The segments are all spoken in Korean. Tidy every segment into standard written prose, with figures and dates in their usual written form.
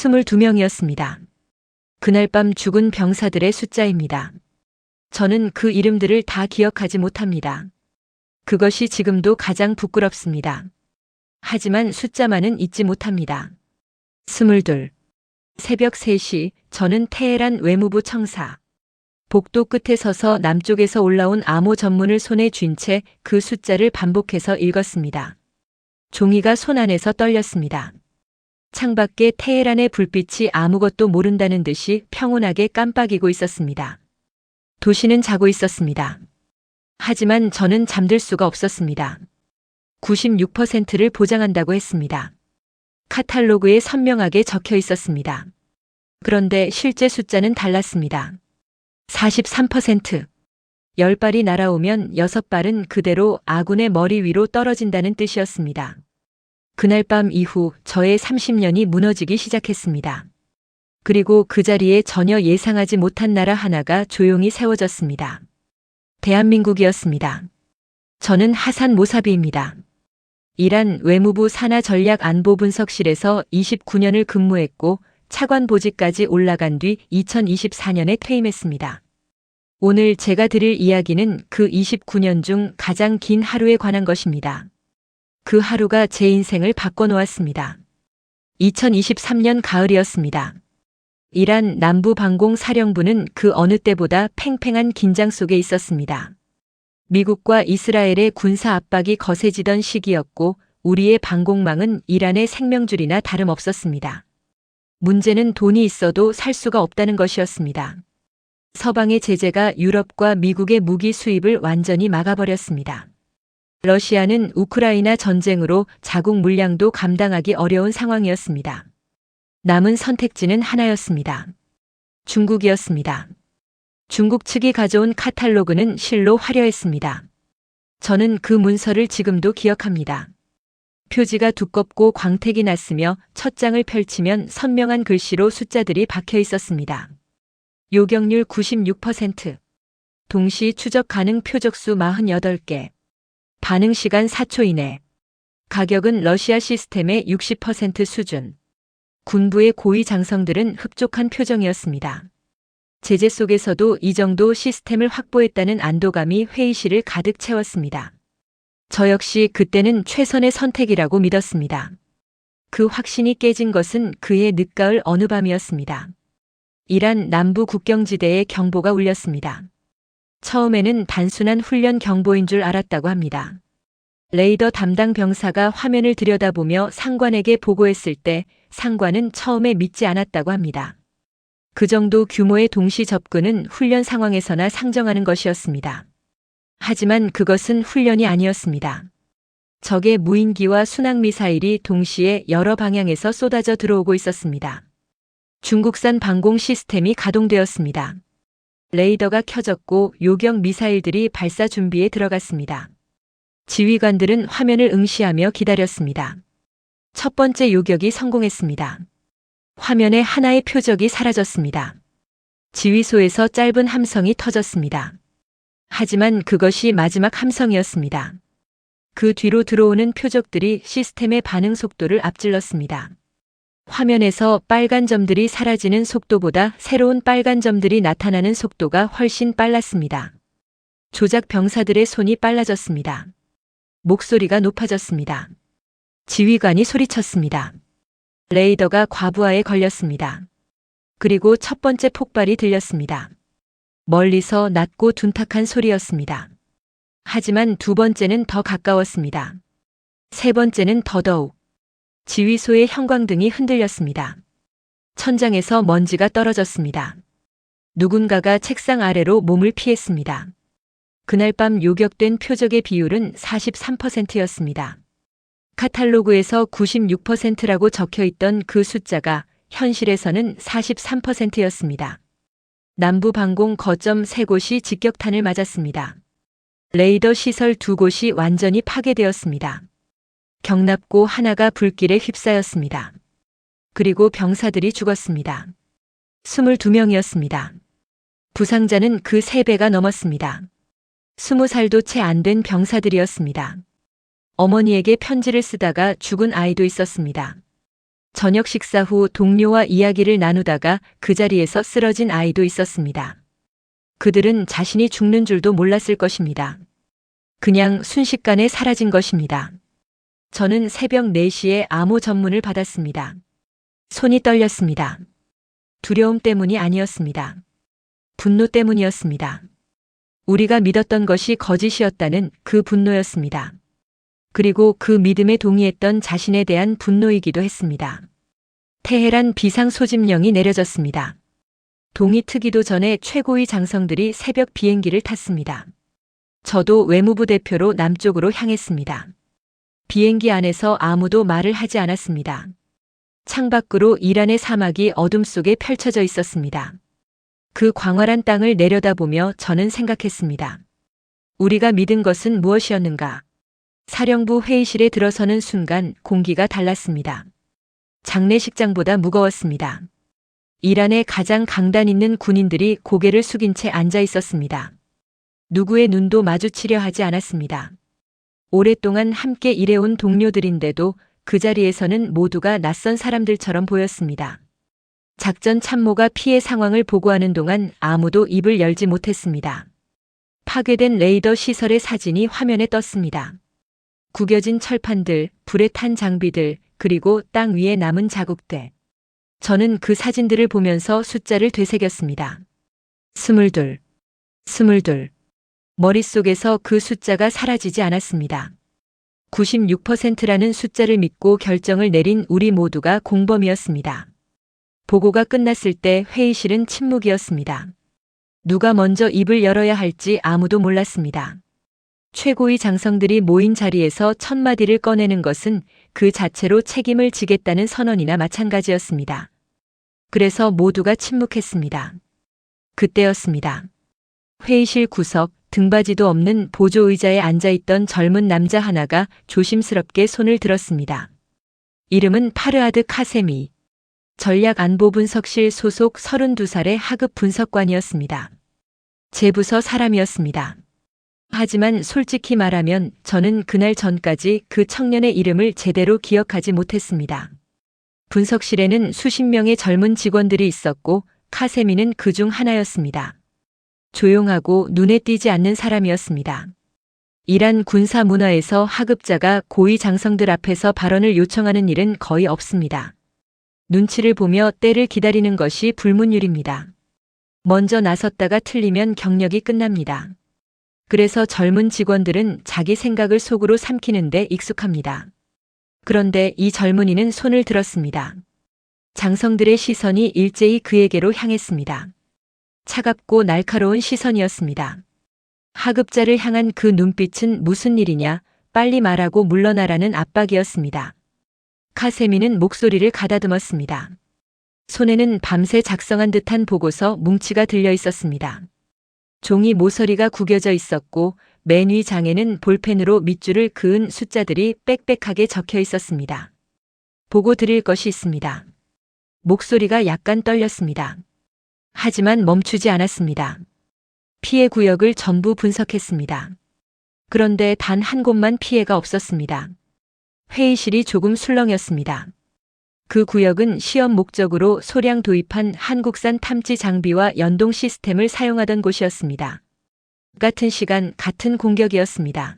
22명이었습니다. 그날 밤 죽은 병사들의 숫자입니다. 저는 그 이름들을 다 기억하지 못합니다. 그것이 지금도 가장 부끄럽습니다. 하지만 숫자만은 잊지 못합니다. 22. 새벽 3시 저는 테헤란 외무부 청사. 복도 끝에 서서 남쪽에서 올라온 암호 전문을 손에 쥔 채 그 숫자를 반복해서 읽었습니다. 종이가 손 안에서 떨렸습니다. 창밖에 테헤란의 불빛이 아무것도 모른다는 듯이 평온하게 깜빡이고 있었습니다. 도시는 자고 있었습니다. 하지만 저는 잠들 수가 없었습니다. 96%를 보장한다고 했습니다. 카탈로그에 선명하게 적혀 있었습니다. 그런데 실제 숫자는 달랐습니다. 43%. 10발이 날아오면 6발은 그대로 아군의 머리 위로 떨어진다는 뜻이었습니다. 그날 밤 이후 저의 30년이 무너지기 시작했습니다. 그리고 그 자리에 전혀 예상하지 못한 나라 하나가 조용히 세워졌습니다. 대한민국이었습니다. 저는 하산 모사비입니다. 이란 외무부 산하전략안보분석실에서 29년을 근무했고 차관 보직까지 올라간 뒤 2024년에 퇴임했습니다. 오늘 제가 드릴 이야기는 그 29년 중 가장 긴 하루에 관한 것입니다. 그 하루가 제 인생을 바꿔놓았습니다. 2023년 가을이었습니다. 이란 남부방공사령부는 그 어느 때보다 팽팽한 긴장 속에 있었습니다. 미국과 이스라엘의 군사 압박이 거세지던 시기였고 우리의 방공망은 이란의 생명줄이나 다름없었습니다. 문제는 돈이 있어도 살 수가 없다는 것이었습니다. 서방의 제재가 유럽과 미국의 무기 수입을 완전히 막아버렸습니다. 러시아는 우크라이나 전쟁으로 자국 물량도 감당하기 어려운 상황이었습니다. 남은 선택지는 하나였습니다. 중국이었습니다. 중국 측이 가져온 카탈로그는 실로 화려했습니다. 저는 그 문서를 지금도 기억합니다. 표지가 두껍고 광택이 났으며 첫 장을 펼치면 선명한 글씨로 숫자들이 박혀 있었습니다. 요격률 96%, 동시 추적 가능 표적수 48개, 반응 시간 4초 이내, 가격은 러시아 시스템의 60% 수준. 군부의 고위 장성들은 흡족한 표정이었습니다. 제재 속에서도 이 정도 시스템을 확보했다는 안도감이 회의실을 가득 채웠습니다. 저 역시 그때는 최선의 선택이라고 믿었습니다. 그 확신이 깨진 것은 그해 늦가을 어느 밤이었습니다. 이란 남부 국경지대에 경보가 울렸습니다. 처음에는 단순한 훈련 경보인 줄 알았다고 합니다. 레이더 담당 병사가 화면을 들여다보며 상관에게 보고했을 때 상관은 처음에 믿지 않았다고 합니다. 그 정도 규모의 동시 접근은 훈련 상황에서나 상정하는 것이었습니다. 하지만 그것은 훈련이 아니었습니다. 적의 무인기와 순항미사일이 동시에 여러 방향에서 쏟아져 들어오고 있었습니다. 중국산 방공 시스템이 가동되었습니다. 레이더가 켜졌고 요격 미사일들이 발사 준비에 들어갔습니다. 지휘관들은 화면을 응시하며 기다렸습니다. 첫 번째 요격이 성공했습니다. 화면에 하나의 표적이 사라졌습니다. 지휘소에서 짧은 함성이 터졌습니다. 하지만 그것이 마지막 함성이었습니다. 그 뒤로 들어오는 표적들이 시스템의 반응 속도를 앞질렀습니다. 화면에서 빨간 점들이 사라지는 속도보다 새로운 빨간 점들이 나타나는 속도가 훨씬 빨랐습니다. 조작 병사들의 손이 빨라졌습니다. 목소리가 높아졌습니다. 지휘관이 소리쳤습니다. 레이더가 과부하에 걸렸습니다. 그리고 첫 번째 폭발이 들렸습니다. 멀리서 낮고 둔탁한 소리였습니다. 하지만 두 번째는 더 가까웠습니다. 세 번째는 더더욱. 지휘소의 형광등이 흔들렸습니다. 천장에서 먼지가 떨어졌습니다. 누군가가 책상 아래로 몸을 피했습니다. 그날 밤 요격된 표적의 비율은 43%였습니다. 카탈로그에서 96%라고 적혀 있던 그 숫자가 현실에서는 43%였습니다. 남부 방공 거점 3곳이 직격탄을 맞았습니다. 레이더 시설 2곳이 완전히 파괴되었습니다. 경납고 하나가 불길에 휩싸였습니다. 그리고 병사들이 죽었습니다. 22명이었습니다. 부상자는 그 3배가 넘었습니다. 20살도 채 안 된 병사들이었습니다. 어머니에게 편지를 쓰다가 죽은 아이도 있었습니다. 저녁 식사 후 동료와 이야기를 나누다가 그 자리에서 쓰러진 아이도 있었습니다. 그들은 자신이 죽는 줄도 몰랐을 것입니다. 그냥 순식간에 사라진 것입니다. 저는 새벽 4시에 암호 전문을 받았습니다. 손이 떨렸습니다. 두려움 때문이 아니었습니다. 분노 때문이었습니다. 우리가 믿었던 것이 거짓이었다는 그 분노였습니다. 그리고 그 믿음에 동의했던 자신에 대한 분노이기도 했습니다. 테헤란 비상소집령이 내려졌습니다. 동이 트기도 전에 최고위 장성들이 새벽 비행기를 탔습니다. 저도 외무부 대표로 남쪽으로 향했습니다. 비행기 안에서 아무도 말을 하지 않았습니다. 창밖으로 이란의 사막이 어둠 속에 펼쳐져 있었습니다. 그 광활한 땅을 내려다보며 저는 생각했습니다. 우리가 믿은 것은 무엇이었는가? 사령부 회의실에 들어서는 순간 공기가 달랐습니다. 장례식장보다 무거웠습니다. 이란의 가장 강단 있는 군인들이 고개를 숙인 채 앉아 있었습니다. 누구의 눈도 마주치려 하지 않았습니다. 오랫동안 함께 일해온 동료들인데도 그 자리에서는 모두가 낯선 사람들처럼 보였습니다. 작전 참모가 피해 상황을 보고하는 동안 아무도 입을 열지 못했습니다. 파괴된 레이더 시설의 사진이 화면에 떴습니다. 구겨진 철판들, 불에 탄 장비들, 그리고 땅 위에 남은 자국들. 저는 그 사진들을 보면서 숫자를 되새겼습니다. 22. 머릿속에서 그 숫자가 사라지지 않았습니다. 96%라는 숫자를 믿고 결정을 내린 우리 모두가 공범이었습니다. 보고가 끝났을 때 회의실은 침묵이었습니다. 누가 먼저 입을 열어야 할지 아무도 몰랐습니다. 최고위 장성들이 모인 자리에서 첫 마디를 꺼내는 것은 그 자체로 책임을 지겠다는 선언이나 마찬가지였습니다. 그래서 모두가 침묵했습니다. 그때였습니다. 회의실 구석, 등받이도 없는 보조의자에 앉아있던 젊은 남자 하나가 조심스럽게 손을 들었습니다. 이름은 파르하드 카세미. 전략안보분석실 소속 32살의 하급 분석관이었습니다. 제 부서 사람이었습니다. 하지만 솔직히 말하면 저는 그날 전까지 그 청년의 이름을 제대로 기억하지 못했습니다. 분석실에는 수십 명의 젊은 직원들이 있었고 카세미는 그 중 하나였습니다. 조용하고 눈에 띄지 않는 사람이었습니다. 이란 군사 문화에서 하급자가 고위 장성들 앞에서 발언을 요청하는 일은 거의 없습니다. 눈치를 보며 때를 기다리는 것이 불문율입니다. 먼저 나섰다가 틀리면 경력이 끝납니다. 그래서 젊은 직원들은 자기 생각을 속으로 삼키는데 익숙합니다. 그런데 이 젊은이는 손을 들었습니다. 장성들의 시선이 일제히 그에게로 향했습니다. 차갑고 날카로운 시선이었습니다. 하급자를 향한 그 눈빛은 무슨 일이냐, 빨리 말하고 물러나라는 압박이었습니다. 카세미는 목소리를 가다듬었습니다. 손에는 밤새 작성한 듯한 보고서 뭉치가 들려 있었습니다. 종이 모서리가 구겨져 있었고 맨 위 장에는 볼펜으로 밑줄을 그은 숫자들이 빽빽하게 적혀 있었습니다. 보고 드릴 것이 있습니다. 목소리가 약간 떨렸습니다. 하지만 멈추지 않았습니다. 피해 구역을 전부 분석했습니다. 그런데 단 한 곳만 피해가 없었습니다. 회의실이 조금 술렁였습니다. 그 구역은 시험 목적으로 소량 도입한 한국산 탐지 장비와 연동 시스템을 사용하던 곳이었습니다. 같은 시간, 같은 공격이었습니다.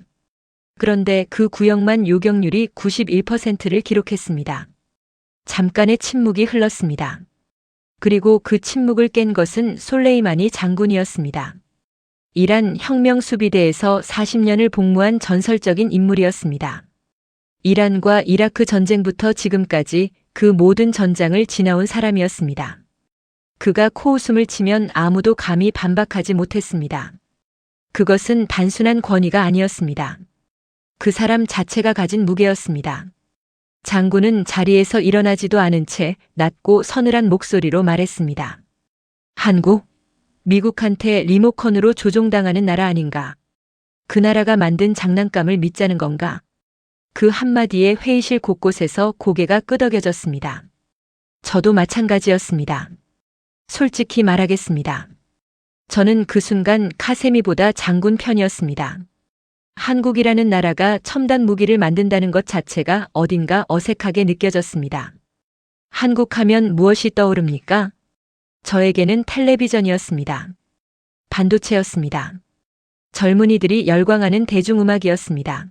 그런데 그 구역만 요격률이 91%를 기록했습니다. 잠깐의 침묵이 흘렀습니다. 그리고 그 침묵을 깬 것은 솔레이마니 장군이었습니다. 이란 혁명수비대에서 40년을 복무한 전설적인 인물이었습니다. 이란과 이라크 전쟁부터 지금까지 그 모든 전장을 지나온 사람이었습니다. 그가 코웃음을 치면 아무도 감히 반박하지 못했습니다. 그것은 단순한 권위가 아니었습니다. 그 사람 자체가 가진 무게였습니다. 장군은 자리에서 일어나지도 않은 채 낮고 서늘한 목소리로 말했습니다. 한국, 미국한테 리모컨으로 조종당하는 나라 아닌가? 그 나라가 만든 장난감을 믿자는 건가? 그 한마디에 회의실 곳곳에서 고개가 끄덕여졌습니다. 저도 마찬가지였습니다. 솔직히 말하겠습니다. 저는 그 순간 카세미보다 장군 편이었습니다. 한국이라는 나라가 첨단 무기를 만든다는 것 자체가 어딘가 어색하게 느껴졌습니다. 한국하면 무엇이 떠오릅니까? 저에게는 텔레비전이었습니다. 반도체였습니다. 젊은이들이 열광하는 대중음악이었습니다.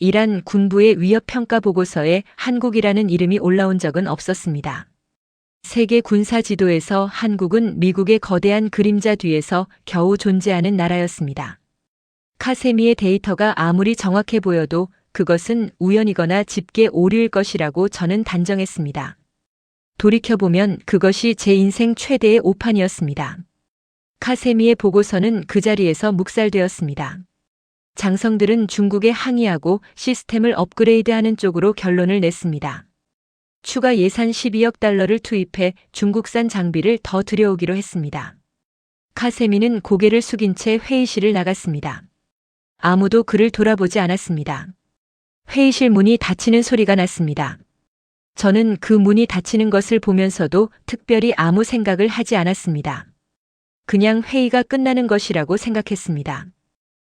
이란 군부의 위협평가 보고서에 한국이라는 이름이 올라온 적은 없었습니다. 세계 군사 지도에서 한국은 미국의 거대한 그림자 뒤에서 겨우 존재하는 나라였습니다. 카세미의 데이터가 아무리 정확해 보여도 그것은 우연이거나 집계 오류일 것이라고 저는 단정했습니다. 돌이켜보면 그것이 제 인생 최대의 오판이었습니다. 카세미의 보고서는 그 자리에서 묵살되었습니다. 장성들은 중국에 항의하고 시스템을 업그레이드하는 쪽으로 결론을 냈습니다. 추가 예산 12억 달러를 투입해 중국산 장비를 더 들여오기로 했습니다. 카세미는 고개를 숙인 채 회의실을 나갔습니다. 아무도 그를 돌아보지 않았습니다. 회의실 문이 닫히는 소리가 났습니다. 저는 그 문이 닫히는 것을 보면서도 특별히 아무 생각을 하지 않았습니다. 그냥 회의가 끝나는 것이라고 생각했습니다.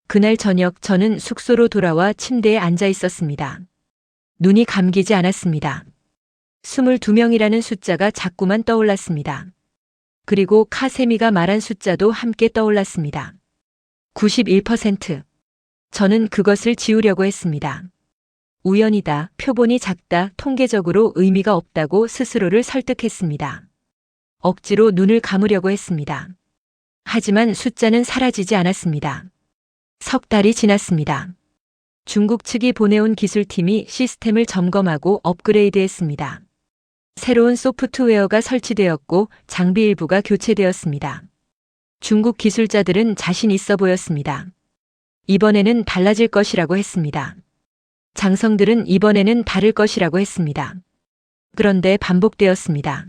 그날 저녁 저는 숙소로 돌아와 침대에 앉아 있었습니다. 눈이 감기지 않았습니다. 22명이라는 숫자가 자꾸만 떠올랐습니다. 그리고 카세미가 말한 숫자도 함께 떠올랐습니다. 91%. 저는 그것을 지우려고 했습니다. 우연이다, 표본이 작다, 통계적으로 의미가 없다고 스스로를 설득했습니다. 억지로 눈을 감으려고 했습니다. 하지만 숫자는 사라지지 않았습니다. 석 달이 지났습니다. 중국 측이 보내온 기술팀이 시스템을 점검하고 업그레이드했습니다. 새로운 소프트웨어가 설치되었고 장비 일부가 교체되었습니다. 중국 기술자들은 자신 있어 보였습니다. 이번에는 달라질 것이라고 했습니다. 장성들은 이번에는 다를 것이라고 했습니다. 그런데 반복되었습니다.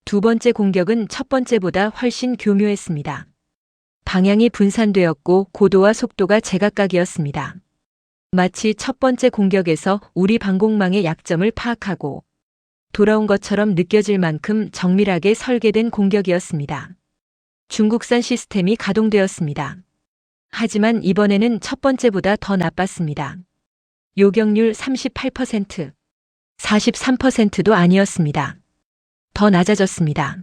두 번째 공격은 첫 번째보다 훨씬 교묘했습니다. 방향이 분산되었고 고도와 속도가 제각각이었습니다. 마치 첫 번째 공격에서 우리 방공망의 약점을 파악하고 돌아온 것처럼 느껴질 만큼 정밀하게 설계된 공격이었습니다. 중국산 시스템이 가동되었습니다. 하지만 이번에는 첫 번째보다 더 나빴습니다. 요격률 38%, 43%도 아니었습니다. 더 낮아졌습니다.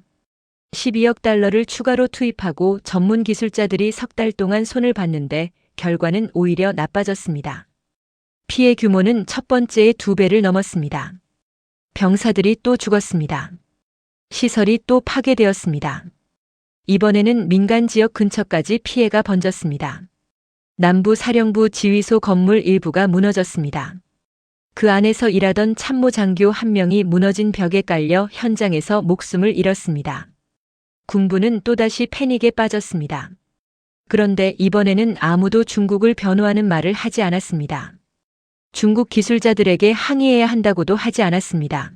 12억 달러를 추가로 투입하고 전문 기술자들이 석 달 동안 손을 봤는데 결과는 오히려 나빠졌습니다. 피해 규모는 첫 번째의 2배를 넘었습니다. 병사들이 또 죽었습니다. 시설이 또 파괴되었습니다. 이번에는 민간 지역 근처까지 피해가 번졌습니다. 남부 사령부 지휘소 건물 일부가 무너졌습니다. 그 안에서 일하던 참모 장교 한 명이 무너진 벽에 깔려 현장에서 목숨을 잃었습니다. 군부는 또다시 패닉에 빠졌습니다. 그런데 이번에는 아무도 중국을 변호하는 말을 하지 않았습니다. 중국 기술자들에게 항의해야 한다고도 하지 않았습니다.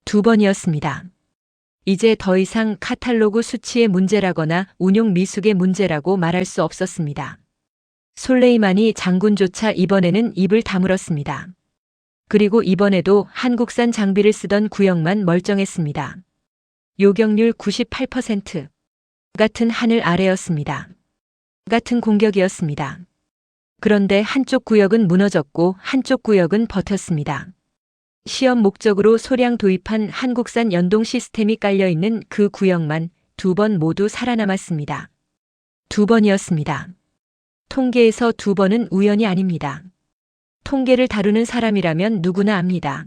2번이었습니다. 이제 더 이상 카탈로그 수치의 문제라거나 운용 미숙의 문제라고 말할 수 없었습니다. 솔레이마니 장군조차 이번에는 입을 다물었습니다. 그리고 이번에도 한국산 장비를 쓰던 구역만 멀쩡했습니다. 요격률 98%. 같은 하늘 아래였습니다. 같은 공격이었습니다. 그런데 한쪽 구역은 무너졌고 한쪽 구역은 버텼습니다. 시험 목적으로 소량 도입한 한국산 연동 시스템이 깔려있는 그 구역만 2번 모두 살아남았습니다. 2번이었습니다. 통계에서 2번은 우연이 아닙니다. 통계를 다루는 사람이라면 누구나 압니다.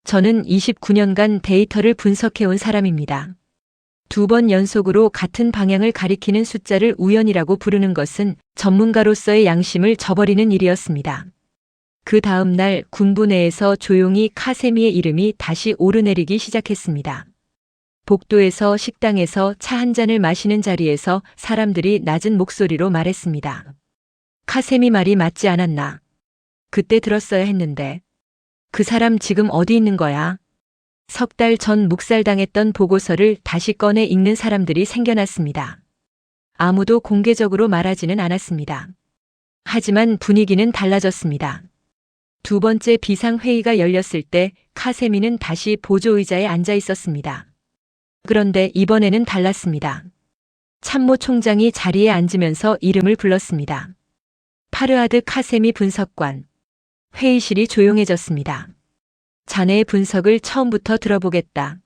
저는 29년간 데이터를 분석해온 사람입니다. 2번 연속으로 같은 방향을 가리키는 숫자를 우연이라고 부르는 것은 전문가로서의 양심을 저버리는 일이었습니다. 그 다음 날 군부 내에서 조용히 카세미의 이름이 다시 오르내리기 시작했습니다. 복도에서 식당에서 차 한 잔을 마시는 자리에서 사람들이 낮은 목소리로 말했습니다. 카세미 말이 맞지 않았나? 그때 들었어야 했는데. 그 사람 지금 어디 있는 거야? 석 달 전 묵살당했던 보고서를 다시 꺼내 읽는 사람들이 생겨났습니다. 아무도 공개적으로 말하지는 않았습니다. 하지만 분위기는 달라졌습니다. 두 번째 비상회의가 열렸을 때 카세미는 다시 보조의자에 앉아 있었습니다. 그런데 이번에는 달랐습니다. 참모 총장이 자리에 앉으면서 이름을 불렀습니다. 파르하드 카세미 분석관. 회의실이 조용해졌습니다. 자네의 분석을 처음부터 들어보겠다.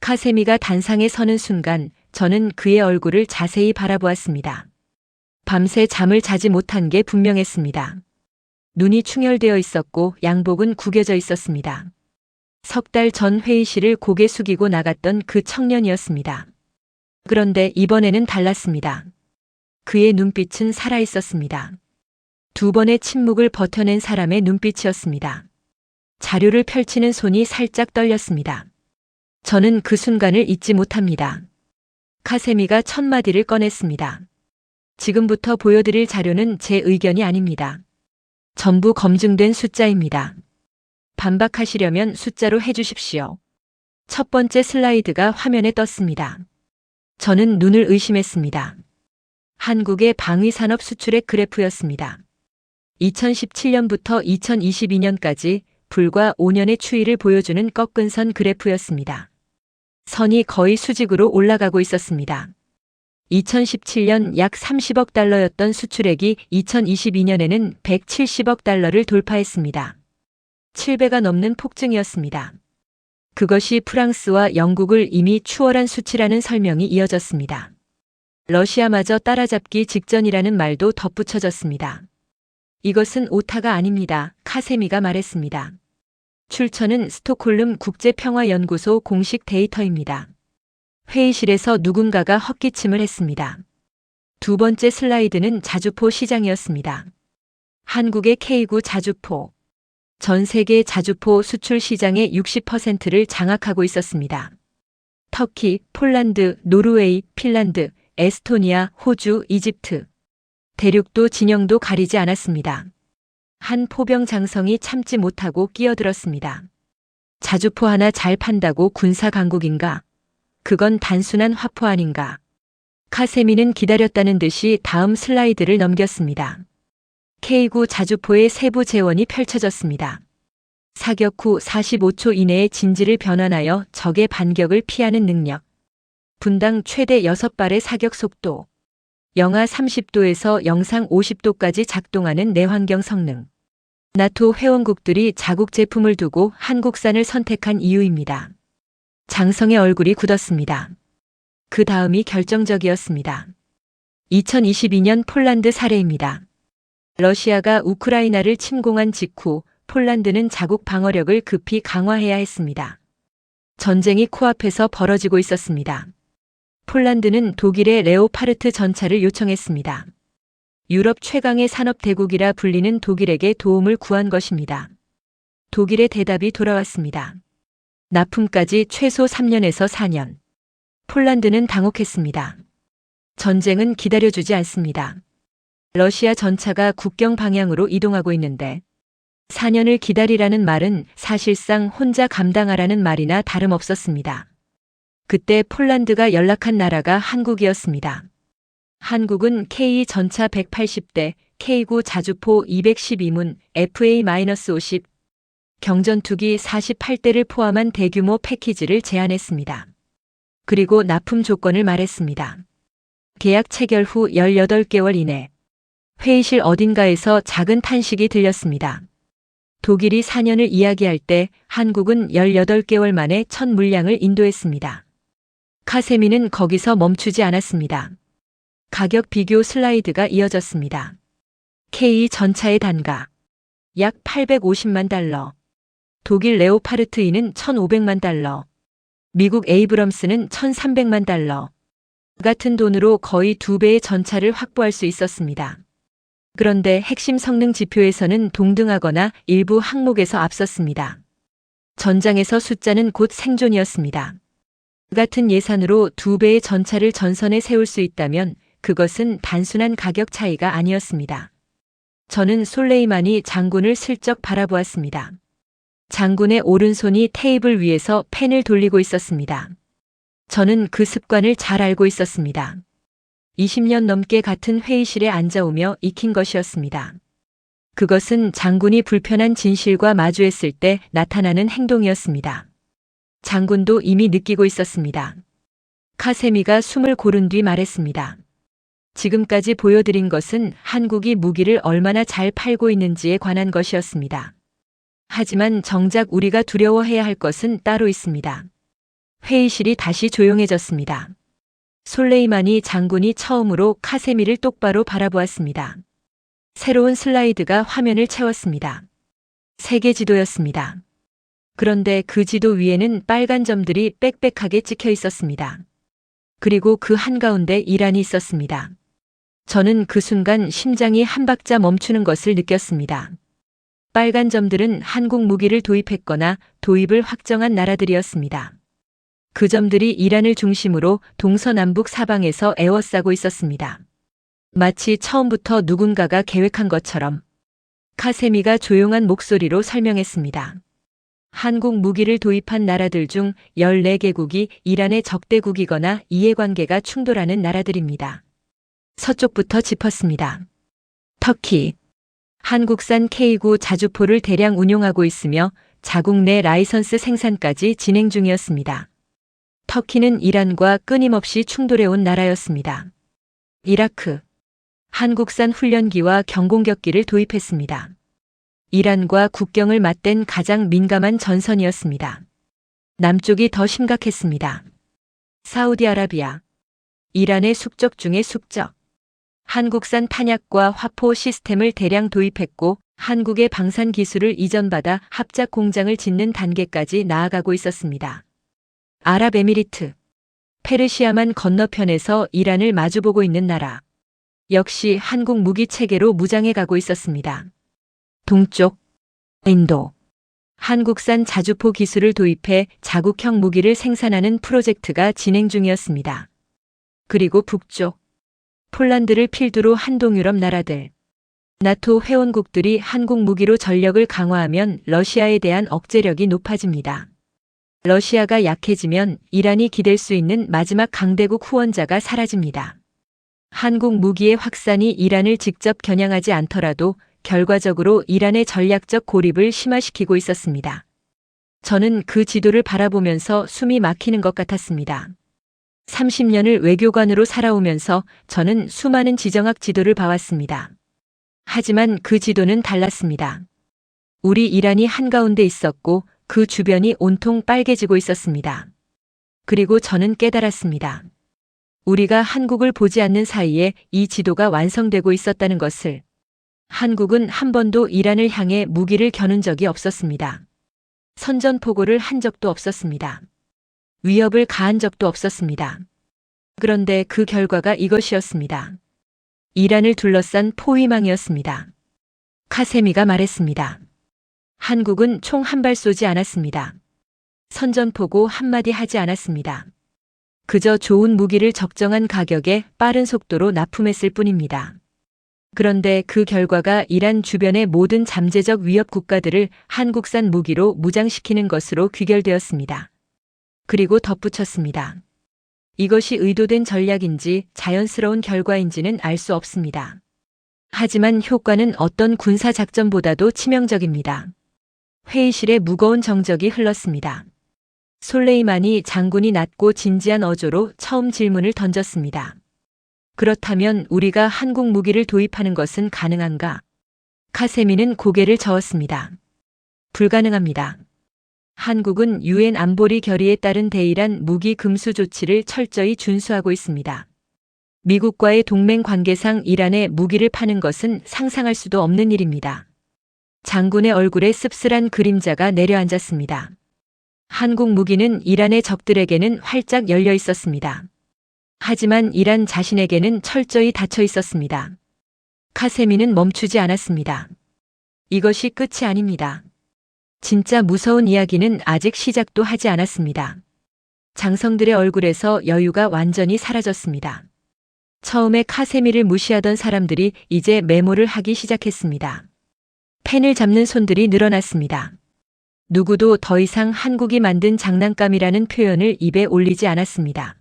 카세미가 단상에 서는 순간 저는 그의 얼굴을 자세히 바라보았습니다. 밤새 잠을 자지 못한 게 분명했습니다. 눈이 충혈되어 있었고 양복은 구겨져 있었습니다. 석 달 전 회의실을 고개 숙이고 나갔던 그 청년이었습니다. 그런데 이번에는 달랐습니다. 그의 눈빛은 살아있었습니다. 두 번의 침묵을 버텨낸 사람의 눈빛이었습니다. 자료를 펼치는 손이 살짝 떨렸습니다. 저는 그 순간을 잊지 못합니다. 카세미가 첫 마디를 꺼냈습니다. 지금부터 보여드릴 자료는 제 의견이 아닙니다. 전부 검증된 숫자입니다. 반박하시려면 숫자로 해주십시오. 첫 번째 슬라이드가 화면에 떴습니다. 저는 눈을 의심했습니다. 한국의 방위산업 수출액 그래프였습니다. 2017년부터 2022년까지 불과 5년의 추이를 보여주는 꺾은 선 그래프였습니다. 선이 거의 수직으로 올라가고 있었습니다. 2017년 약 30억 달러였던 수출액이 2022년에는 170억 달러를 돌파했습니다. 7배가 넘는 폭증이었습니다. 그것이 프랑스와 영국을 이미 추월한 수치라는 설명이 이어졌습니다. 러시아마저 따라잡기 직전이라는 말도 덧붙여졌습니다. 이것은 오타가 아닙니다. 카세미가 말했습니다. 출처는 스톡홀름 국제평화연구소 공식 데이터입니다. 회의실에서 누군가가 헛기침을 했습니다. 두 번째 슬라이드는 자주포 시장이었습니다. 한국의 K9 자주포. 전 세계 자주포 수출 시장의 60%를 장악하고 있었습니다. 터키, 폴란드, 노르웨이, 핀란드, 에스토니아, 호주, 이집트. 대륙도 진영도 가리지 않았습니다. 한 포병 장성이 참지 못하고 끼어들었습니다. 자주포 하나 잘 판다고 군사 강국인가? 그건 단순한 화포 아닌가? 카세미는 기다렸다는 듯이 다음 슬라이드를 넘겼습니다. K9 자주포의 세부 재원이 펼쳐졌습니다. 사격 후 45초 이내에 진지를 변환하여 적의 반격을 피하는 능력. 분당 최대 6발의 사격 속도. 영하 30도에서 영상 50도까지 작동하는 내환경 성능. 나토 회원국들이 자국 제품을 두고 한국산을 선택한 이유입니다. 장성의 얼굴이 굳었습니다. 그 다음이 결정적이었습니다. 2022년 폴란드 사례입니다. 러시아가 우크라이나를 침공한 직후 폴란드는 자국 방어력을 급히 강화해야 했습니다. 전쟁이 코앞에서 벌어지고 있었습니다. 폴란드는 독일의 레오파르트 전차를 요청했습니다. 유럽 최강의 산업대국이라 불리는 독일에게 도움을 구한 것입니다. 독일의 대답이 돌아왔습니다. 납품까지 최소 3년에서 4년. 폴란드는 당혹했습니다. 전쟁은 기다려주지 않습니다. 러시아 전차가 국경 방향으로 이동하고 있는데 4년을 기다리라는 말은 사실상 혼자 감당하라는 말이나 다름없었습니다. 그때 폴란드가 연락한 나라가 한국이었습니다. 한국은 K 전차 180대, K9 자주포 212문, FA-50, 경전투기 48대를 포함한 대규모 패키지를 제안했습니다. 그리고 납품 조건을 말했습니다. 계약 체결 후 18개월 이내. 회의실 어딘가에서 작은 탄식이 들렸습니다. 독일이 4년을 이야기할 때 한국은 18개월 만에 첫 물량을 인도했습니다. 카세미는 거기서 멈추지 않았습니다. 가격 비교 슬라이드가 이어졌습니다. K 전차의 단가. 약 850만 달러. 독일 레오파르트 2는 1,500만 달러. 미국 에이브럼스는 1,300만 달러. 같은 돈으로 거의 2배의 전차를 확보할 수 있었습니다. 그런데 핵심 성능 지표에서는 동등하거나 일부 항목에서 앞섰습니다. 전장에서 숫자는 곧 생존이었습니다. 같은 예산으로 2배의 전차를 전선에 세울 수 있다면 그것은 단순한 가격 차이가 아니었습니다. 저는 솔레이마니 장군을 슬쩍 바라보았습니다. 장군의 오른손이 테이블 위에서 펜을 돌리고 있었습니다. 저는 그 습관을 잘 알고 있었습니다. 20년 넘게 같은 회의실에 앉아오며 익힌 것이었습니다. 그것은 장군이 불편한 진실과 마주했을 때 나타나는 행동이었습니다. 장군도 이미 느끼고 있었습니다. 카세미가 숨을 고른 뒤 말했습니다. 지금까지 보여드린 것은 한국이 무기를 얼마나 잘 팔고 있는지에 관한 것이었습니다. 하지만 정작 우리가 두려워해야 할 것은 따로 있습니다. 회의실이 다시 조용해졌습니다. 솔레이마니 장군이 처음으로 카세미를 똑바로 바라보았습니다. 새로운 슬라이드가 화면을 채웠습니다. 세계 지도였습니다. 그런데 그 지도 위에는 빨간 점들이 빽빽하게 찍혀 있었습니다. 그리고 그 한가운데 이란이 있었습니다. 저는 그 순간 심장이 한 박자 멈추는 것을 느꼈습니다. 빨간 점들은 한국 무기를 도입했거나 도입을 확정한 나라들이었습니다. 그 점들이 이란을 중심으로 동서남북 사방에서 에워싸고 있었습니다. 마치 처음부터 누군가가 계획한 것처럼. 카세미가 조용한 목소리로 설명했습니다. 한국 무기를 도입한 나라들 중 14개국이 이란의 적대국이거나 이해관계가 충돌하는 나라들입니다. 서쪽부터 짚었습니다. 터키. 한국산 K9 자주포를 대량 운용하고 있으며 자국 내 라이선스 생산까지 진행 중이었습니다. 터키는 이란과 끊임없이 충돌해온 나라였습니다. 이라크. 한국산 훈련기와 경공격기를 도입했습니다. 이란과 국경을 맞댄 가장 민감한 전선이었습니다. 남쪽이 더 심각했습니다. 사우디아라비아. 이란의 숙적 중의 숙적. 한국산 탄약과 화포 시스템을 대량 도입했고 한국의 방산 기술을 이전받아 합작 공장을 짓는 단계까지 나아가고 있었습니다. 아랍에미리트. 페르시아만 건너편에서 이란을 마주보고 있는 나라. 역시 한국 무기 체계로 무장해 가고 있었습니다. 동쪽. 인도. 한국산 자주포 기술을 도입해 자국형 무기를 생산하는 프로젝트가 진행 중이었습니다. 그리고 북쪽. 폴란드를 필두로 한 동유럽 나라들. 나토 회원국들이 한국 무기로 전력을 강화하면 러시아에 대한 억제력이 높아집니다. 러시아가 약해지면 이란이 기댈 수 있는 마지막 강대국 후원자가 사라집니다. 한국 무기의 확산이 이란을 직접 겨냥하지 않더라도 결과적으로 이란의 전략적 고립을 심화시키고 있었습니다. 저는 그 지도를 바라보면서 숨이 막히는 것 같았습니다. 30년을 외교관으로 살아오면서 저는 수많은 지정학 지도를 봐왔습니다. 하지만 그 지도는 달랐습니다. 우리 이란이 한가운데 있었고 그 주변이 온통 빨개지고 있었습니다. 그리고 저는 깨달았습니다. 우리가 한국을 보지 않는 사이에 이 지도가 완성되고 있었다는 것을. 한국은 한 번도 이란을 향해 무기를 겨눈 적이 없었습니다. 선전포고를 한 적도 없었습니다. 위협을 가한 적도 없었습니다. 그런데 그 결과가 이것이었습니다. 이란을 둘러싼 포위망이었습니다. 카세미가 말했습니다. 한국은 총 한 발 쏘지 않았습니다. 선전포고 한마디 하지 않았습니다. 그저 좋은 무기를 적정한 가격에 빠른 속도로 납품했을 뿐입니다. 그런데 그 결과가 이란 주변의 모든 잠재적 위협 국가들을 한국산 무기로 무장시키는 것으로 귀결되었습니다. 그리고 덧붙였습니다. 이것이 의도된 전략인지 자연스러운 결과인지는 알 수 없습니다. 하지만 효과는 어떤 군사작전보다도 치명적입니다. 회의실에 무거운 정적이 흘렀습니다. 솔레이마니 장군이 낮고 진지한 어조로 처음 질문을 던졌습니다. 그렇다면 우리가 한국 무기를 도입하는 것은 가능한가? 카세미는 고개를 저었습니다. 불가능합니다. 한국은 유엔 안보리 결의에 따른 대이란 무기 금수 조치를 철저히 준수하고 있습니다. 미국과의 동맹 관계상 이란에 무기를 파는 것은 상상할 수도 없는 일입니다. 장군의 얼굴에 씁쓸한 그림자가 내려앉았습니다. 한국 무기는 이란의 적들에게는 활짝 열려 있었습니다. 하지만 이란 자신에게는 철저히 닫혀 있었습니다. 카세미는 멈추지 않았습니다. 이것이 끝이 아닙니다. 진짜 무서운 이야기는 아직 시작도 하지 않았습니다. 장성들의 얼굴에서 여유가 완전히 사라졌습니다. 처음에 카세미를 무시하던 사람들이 이제 메모를 하기 시작했습니다. 펜을 잡는 손들이 늘어났습니다. 누구도 더 이상 한국이 만든 장난감이라는 표현을 입에 올리지 않았습니다.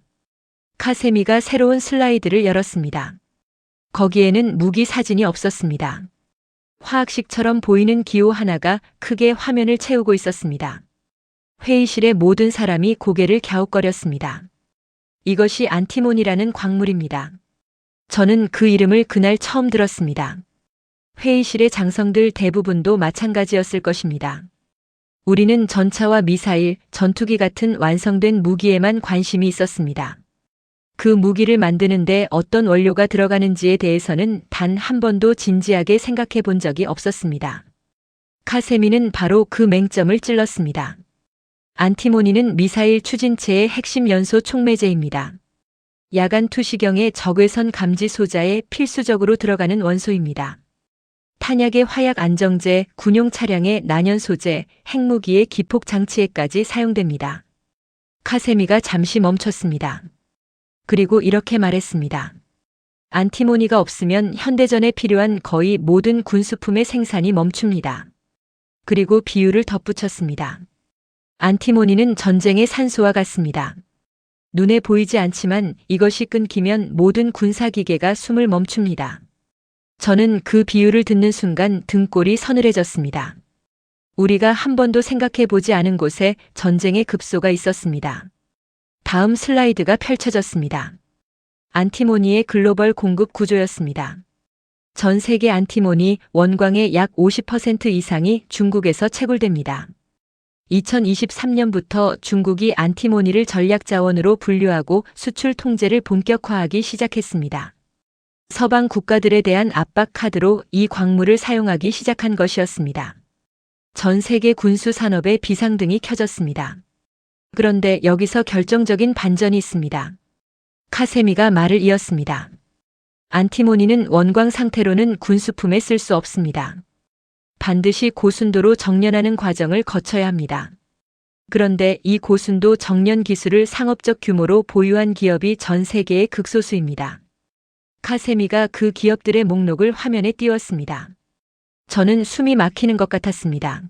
카세미가 새로운 슬라이드를 열었습니다. 거기에는 무기 사진이 없었습니다. 화학식처럼 보이는 기호 하나가 크게 화면을 채우고 있었습니다. 회의실의 모든 사람이 고개를 갸웃거렸습니다. 이것이 안티몬이라는 광물입니다. 저는 그 이름을 그날 처음 들었습니다. 회의실의 장성들 대부분도 마찬가지였을 것입니다. 우리는 전차와 미사일, 전투기 같은 완성된 무기에만 관심이 있었습니다. 그 무기를 만드는데 어떤 원료가 들어가는지에 대해서는 단 한 번도 진지하게 생각해 본 적이 없었습니다. 카세미는 바로 그 맹점을 찔렀습니다. 안티모니는 미사일 추진체의 핵심 연소 촉매제입니다. 야간 투시경의 적외선 감지 소자에 필수적으로 들어가는 원소입니다. 탄약의 화약 안정제, 군용 차량의 난연 소재, 핵무기의 기폭 장치에까지 사용됩니다. 카세미가 잠시 멈췄습니다. 그리고 이렇게 말했습니다. 안티모니가 없으면 현대전에 필요한 거의 모든 군수품의 생산이 멈춥니다. 그리고 비유를 덧붙였습니다. 안티모니는 전쟁의 산소와 같습니다. 눈에 보이지 않지만 이것이 끊기면 모든 군사기계가 숨을 멈춥니다. 저는 그 비유를 듣는 순간 등골이 서늘해졌습니다. 우리가 한 번도 생각해 보지 않은 곳에 전쟁의 급소가 있었습니다. 다음 슬라이드가 펼쳐졌습니다. 안티모니의 글로벌 공급 구조였습니다. 전 세계 안티모니 원광의 약 50% 이상이 중국에서 채굴됩니다. 2023년부터 중국이 안티모니를 전략 자원으로 분류하고 수출 통제를 본격화하기 시작했습니다. 서방 국가들에 대한 압박 카드로 이 광물을 사용하기 시작한 것이었습니다. 전 세계 군수 산업의 비상등이 켜졌습니다. 그런데 여기서 결정적인 반전이 있습니다. 카세미가 말을 이었습니다. 안티모니는 원광 상태로는 군수품에 쓸 수 없습니다. 반드시 고순도로 정련하는 과정을 거쳐야 합니다. 그런데 이 고순도 정련 기술을 상업적 규모로 보유한 기업이 전 세계의 극소수입니다. 카세미가 그 기업들의 목록을 화면에 띄웠습니다. 저는 숨이 막히는 것 같았습니다.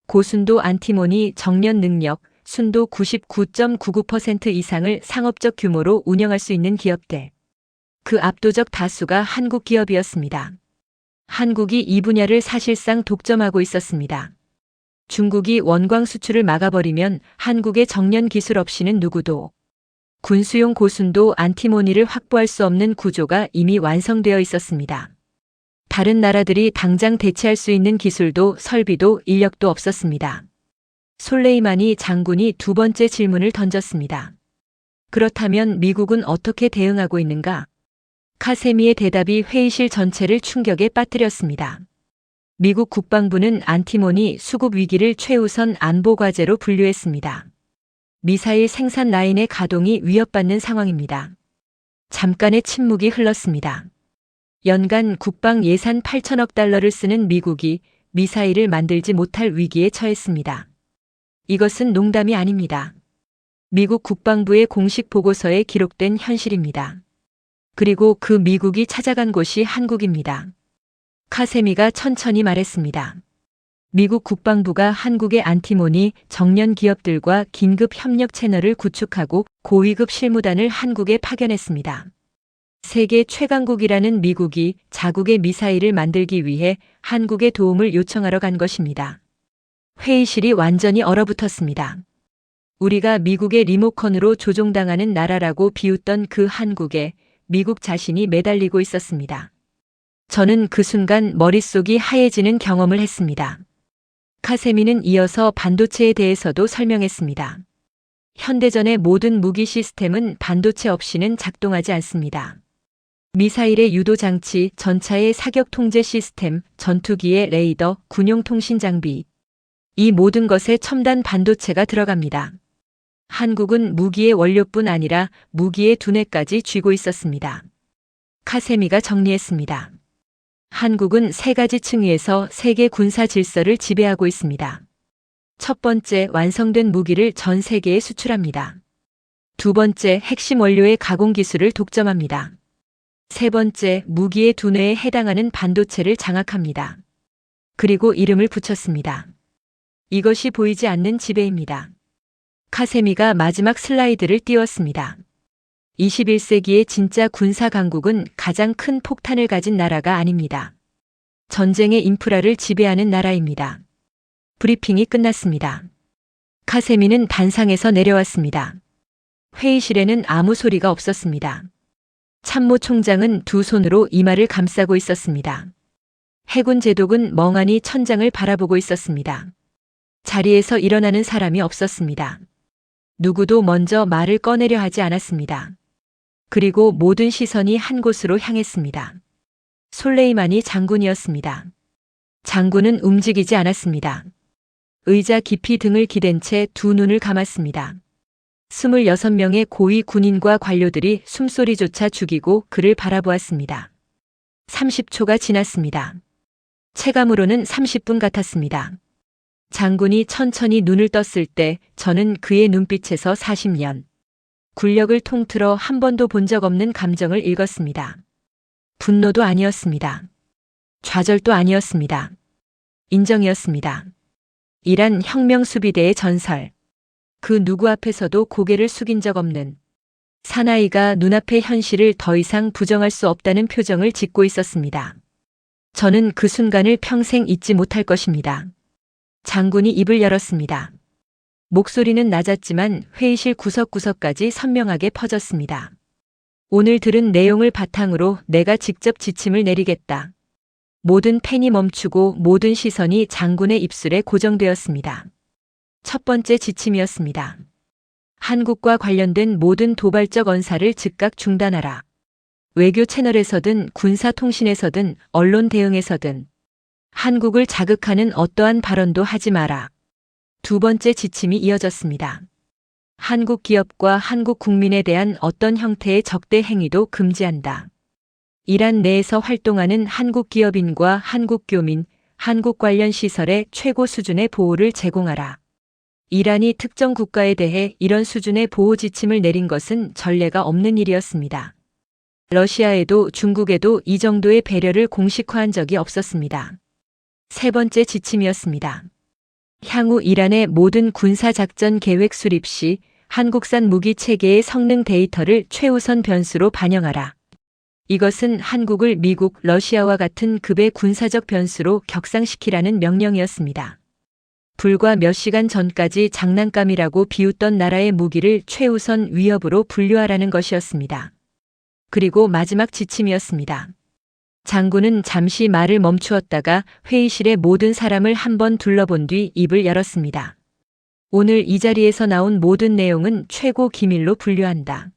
고순도 안티모니 정련 능력, 순도 99.99% 이상을 상업적 규모로 운영할 수 있는 기업들. 그 압도적 다수가 한국 기업이었습니다. 한국이 이 분야를 사실상 독점하고 있었습니다. 중국이 원광 수출을 막아버리면 한국의 정련 기술 없이는 누구도 군수용 고순도 안티모니를 확보할 수 없는 구조가 이미 완성되어 있었습니다. 다른 나라들이 당장 대체할 수 있는 기술도 설비도 인력도 없었습니다. 솔레이마니 장군이 두 번째 질문을 던졌습니다. 그렇다면 미국은 어떻게 대응하고 있는가? 카세미의 대답이 회의실 전체를 충격에 빠뜨렸습니다. 미국 국방부는 안티모니 수급 위기를 최우선 안보 과제로 분류했습니다. 미사일 생산 라인의 가동이 위협받는 상황입니다. 잠깐의 침묵이 흘렀습니다. 연간 국방 예산 8천억 달러를 쓰는 미국이 미사일을 만들지 못할 위기에 처했습니다. 이것은 농담이 아닙니다. 미국 국방부의 공식 보고서에 기록된 현실입니다. 그리고 그 미국이 찾아간 곳이 한국입니다. 카세미가 천천히 말했습니다. 미국 국방부가 한국의 안티모니 정련 기업들과 긴급 협력 채널을 구축하고 고위급 실무단을 한국에 파견했습니다. 세계 최강국이라는 미국이 자국의 미사일을 만들기 위해 한국의 도움을 요청하러 간 것입니다. 회의실이 완전히 얼어붙었습니다. 우리가 미국의 리모컨으로 조종당하는 나라라고 비웃던 그 한국에 미국 자신이 매달리고 있었습니다. 저는 그 순간 머릿속이 하얘지는 경험을 했습니다. 카세미는 이어서 반도체에 대해서도 설명했습니다. 현대전의 모든 무기 시스템은 반도체 없이는 작동하지 않습니다. 미사일의 유도 장치, 전차의 사격 통제 시스템, 전투기의 레이더, 군용 통신 장비. 이 모든 것에 첨단 반도체가 들어갑니다. 한국은 무기의 원료뿐 아니라 무기의 두뇌까지 쥐고 있었습니다. 카세미가 정리했습니다. 한국은 세 가지 층위에서 세계 군사 질서를 지배하고 있습니다. 첫 번째, 완성된 무기를 전 세계에 수출합니다. 두 번째, 핵심 원료의 가공 기술을 독점합니다. 세 번째, 무기의 두뇌에 해당하는 반도체를 장악합니다. 그리고 이름을 붙였습니다. 이것이 보이지 않는 지배입니다. 카세미가 마지막 슬라이드를 띄웠습니다. 21세기의 진짜 군사 강국은 가장 큰 폭탄을 가진 나라가 아닙니다. 전쟁의 인프라를 지배하는 나라입니다. 브리핑이 끝났습니다. 카세미는 단상에서 내려왔습니다. 회의실에는 아무 소리가 없었습니다. 참모 총장은 두 손으로 이마를 감싸고 있었습니다. 해군 제독은 멍하니 천장을 바라보고 있었습니다. 자리에서 일어나는 사람이 없었습니다. 누구도 먼저 말을 꺼내려 하지 않았습니다. 그리고 모든 시선이 한 곳으로 향했습니다. 솔레이마니 장군이었습니다. 장군은 움직이지 않았습니다. 의자 깊이 등을 기댄 채 두 눈을 감았습니다. 26명의 고위 군인과 관료들이 숨소리조차 죽이고 그를 바라보았습니다. 30초가 지났습니다. 체감으로는 30분 같았습니다. 장군이 천천히 눈을 떴을 때 저는 그의 눈빛에서 40년, 굴력을 통틀어 한 번도 본 적 없는 감정을 읽었습니다. 분노도 아니었습니다. 좌절도 아니었습니다. 인정이었습니다. 이란 혁명수비대의 전설. 그 누구 앞에서도 고개를 숙인 적 없는 사나이가 눈앞의 현실을 더 이상 부정할 수 없다는 표정을 짓고 있었습니다. 저는 그 순간을 평생 잊지 못할 것입니다. 장군이 입을 열었습니다. 목소리는 낮았지만 회의실 구석구석까지 선명하게 퍼졌습니다. 오늘 들은 내용을 바탕으로 내가 직접 지침을 내리겠다. 모든 펜이 멈추고 모든 시선이 장군의 입술에 고정되었습니다. 첫 번째 지침이었습니다. 한국과 관련된 모든 도발적 언사를 즉각 중단하라. 외교 채널에서든 군사통신에서든 언론 대응에서든 한국을 자극하는 어떠한 발언도 하지 마라. 두 번째 지침이 이어졌습니다. 한국 기업과 한국 국민에 대한 어떤 형태의 적대 행위도 금지한다. 이란 내에서 활동하는 한국 기업인과 한국 교민, 한국 관련 시설에 최고 수준의 보호를 제공하라. 이란이 특정 국가에 대해 이런 수준의 보호 지침을 내린 것은 전례가 없는 일이었습니다. 러시아에도 중국에도 이 정도의 배려를 공식화한 적이 없었습니다. 세 번째 지침이었습니다. 향후 이란의 모든 군사작전 계획 수립 시 한국산 무기 체계의 성능 데이터를 최우선 변수로 반영하라. 이것은 한국을 미국, 러시아와 같은 급의 군사적 변수로 격상시키라는 명령이었습니다. 불과 몇 시간 전까지 장난감이라고 비웃던 나라의 무기를 최우선 위협으로 분류하라는 것이었습니다. 그리고 마지막 지침이었습니다. 장군은 잠시 말을 멈추었다가 회의실의 모든 사람을 한번 둘러본 뒤 입을 열었습니다. 오늘 이 자리에서 나온 모든 내용은 최고 기밀로 분류한다.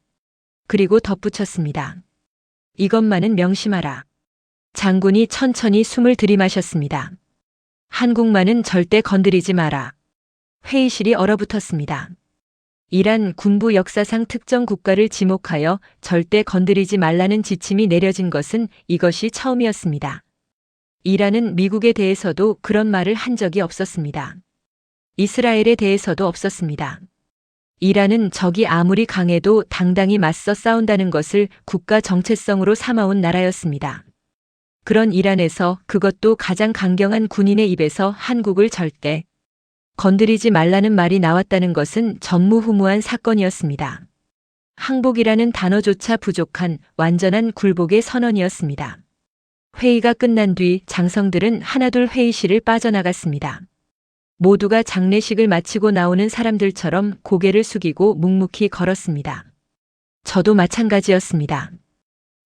그리고 덧붙였습니다. 이것만은 명심하라. 장군이 천천히 숨을 들이마셨습니다. 한국만은 절대 건드리지 마라. 회의실이 얼어붙었습니다. 이란 군부 역사상 특정 국가를 지목하여 절대 건드리지 말라는 지침이 내려진 것은 이것이 처음이었습니다. 이란은 미국에 대해서도 그런 말을 한 적이 없었습니다. 이스라엘에 대해서도 없었습니다. 이란은 적이 아무리 강해도 당당히 맞서 싸운다는 것을 국가 정체성으로 삼아온 나라였습니다. 그런 이란에서 그것도 가장 강경한 군인의 입에서 한국을 절대 건드리지 말라는 말이 나왔다는 것은 전무후무한 사건이었습니다. 항복이라는 단어조차 부족한 완전한 굴복의 선언이었습니다. 회의가 끝난 뒤 장성들은 하나둘 회의실을 빠져나갔습니다. 모두가 장례식을 마치고 나오는 사람들처럼 고개를 숙이고 묵묵히 걸었습니다. 저도 마찬가지였습니다.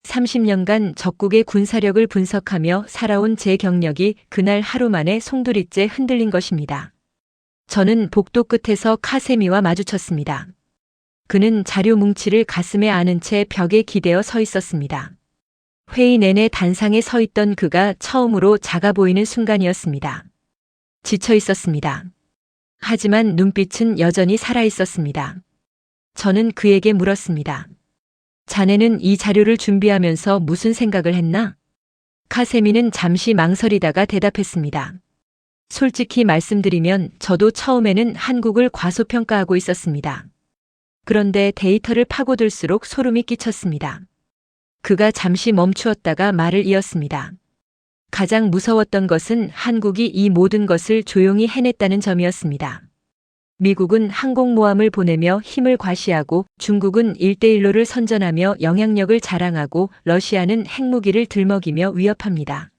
30년간 적국의 군사력을 분석하며 살아온 제 경력이 그날 하루 만에 송두리째 흔들린 것입니다. 저는 복도 끝에서 카세미와 마주쳤습니다. 그는 자료 뭉치를 가슴에 안은 채 벽에 기대어 서 있었습니다. 회의 내내 단상에 서 있던 그가 처음으로 작아 보이는 순간이었습니다. 지쳐 있었습니다. 하지만 눈빛은 여전히 살아 있었습니다. 저는 그에게 물었습니다. 자네는 이 자료를 준비하면서 무슨 생각을 했나? 카세미는 잠시 망설이다가 대답했습니다. 솔직히 말씀드리면 저도 처음에는 한국을 과소평가하고 있었습니다. 그런데 데이터를 파고들수록 소름이 끼쳤습니다. 그가 잠시 멈추었다가 말을 이었습니다. 가장 무서웠던 것은 한국이 이 모든 것을 조용히 해냈다는 점이었습니다. 미국은 항공모함을 보내며 힘을 과시하고 중국은 1대1로를 선전하며 영향력을 자랑하고 러시아는 핵무기를 들먹이며 위협합니다.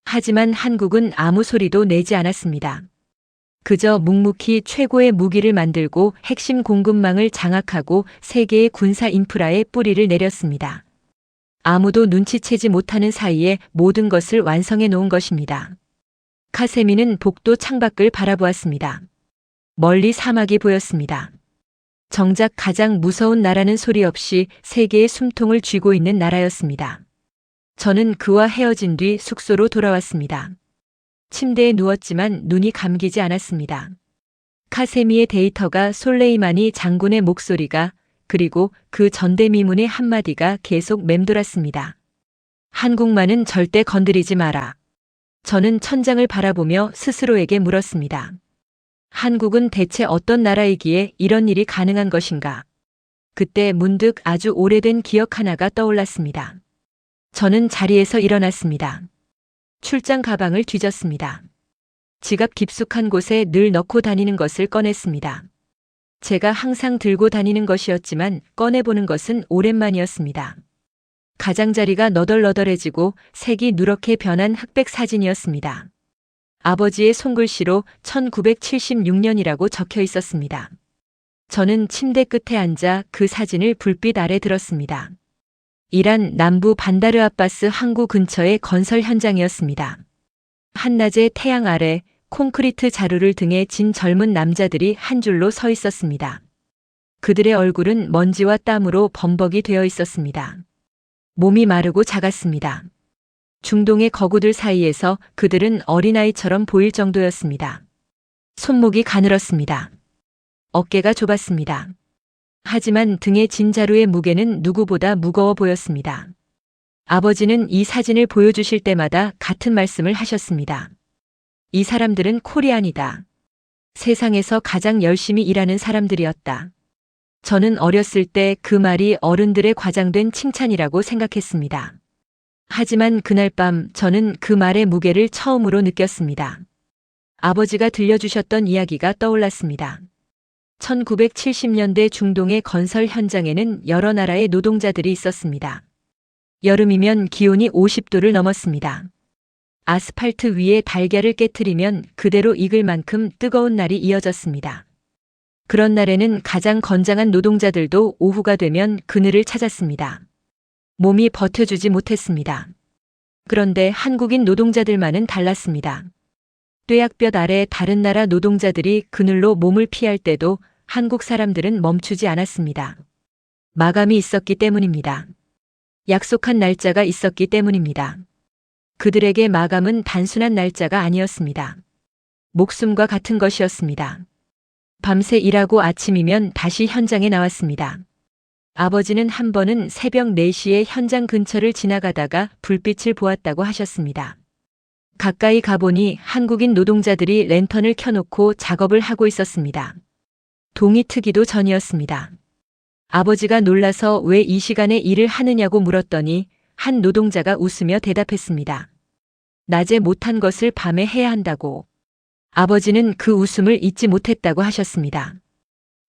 하지만 한국은 아무 소리도 내지 않았습니다. 그저 묵묵히 최고의 무기를 만들고 핵심 공급망을 장악하고 세계의 군사 인프라에 뿌리를 내렸습니다. 아무도 눈치채지 못하는 사이에 모든 것을 완성해 놓은 것입니다. 카세미는 복도 창밖을 바라보았습니다. 멀리 사막이 보였습니다. 정작 가장 무서운 나라는 소리 없이 세계의 숨통을 쥐고 있는 나라였습니다. 저는 그와 헤어진 뒤 숙소로 돌아왔습니다. 침대에 누웠지만 눈이 감기지 않았습니다. 카세미의 데이터가 솔레이마니 장군의 목소리가 그리고 그 전대미문의 한마디가 계속 맴돌았습니다. 한국만은 절대 건드리지 마라. 저는 천장을 바라보며 스스로에게 물었습니다. 한국은 대체 어떤 나라이기에 이런 일이 가능한 것인가? 그때 문득 아주 오래된 기억 하나가 떠올랐습니다. 저는 자리에서 일어났습니다. 출장 가방을 뒤졌습니다. 지갑 깊숙한 곳에 늘 넣고 다니는 것을 꺼냈습니다. 제가 항상 들고 다니는 것이었지만 꺼내보는 것은 오랜만이었습니다. 가장자리가 너덜너덜해지고 색이 누렇게 변한 흑백 사진이었습니다. 아버지의 손글씨로 1976년이라고 적혀 있었습니다. 저는 침대 끝에 앉아 그 사진을 불빛 아래 들었습니다. 이란 남부 반다르 아바스 항구 근처의 건설 현장이었습니다. 한낮의 태양 아래 콘크리트 자루를 등에 진 젊은 남자들이 한 줄로 서 있었습니다. 그들의 얼굴은 먼지와 땀으로 범벅이 되어 있었습니다. 몸이 마르고 작았습니다. 중동의 거구들 사이에서 그들은 어린아이처럼 보일 정도였습니다. 손목이 가늘었습니다. 어깨가 좁았습니다. 하지만 등에 진 자루의 무게는 누구보다 무거워 보였습니다. 아버지는 이 사진을 보여주실 때마다 같은 말씀을 하셨습니다. 이 사람들은 코리안이다. 세상에서 가장 열심히 일하는 사람들이었다. 저는 어렸을 때 그 말이 어른들의 과장된 칭찬이라고 생각했습니다. 하지만 그날 밤 저는 그 말의 무게를 처음으로 느꼈습니다. 아버지가 들려주셨던 이야기가 떠올랐습니다. 1970년대 중동의 건설 현장에는 여러 나라의 노동자들이 있었습니다. 여름이면 기온이 50도를 넘었습니다. 아스팔트 위에 달걀을 깨트리면 그대로 익을 만큼 뜨거운 날이 이어졌습니다. 그런 날에는 가장 건장한 노동자들도 오후가 되면 그늘을 찾았습니다. 몸이 버텨주지 못했습니다. 그런데 한국인 노동자들만은 달랐습니다. 뙤약볕 아래 다른 나라 노동자들이 그늘로 몸을 피할 때도 한국 사람들은 멈추지 않았습니다. 마감이 있었기 때문입니다. 약속한 날짜가 있었기 때문입니다. 그들에게 마감은 단순한 날짜가 아니었습니다. 목숨과 같은 것이었습니다. 밤새 일하고 아침이면 다시 현장에 나왔습니다. 아버지는 한 번은 새벽 4시에 현장 근처를 지나가다가 불빛을 보았다고 하셨습니다. 가까이 가보니 한국인 노동자들이 랜턴을 켜놓고 작업을 하고 있었습니다. 동이 트기도 전이었습니다. 아버지가 놀라서 왜 이 시간에 일을 하느냐고 물었더니 한 노동자가 웃으며 대답했습니다. 낮에 못한 것을 밤에 해야 한다고. 아버지는 그 웃음을 잊지 못했다고 하셨습니다.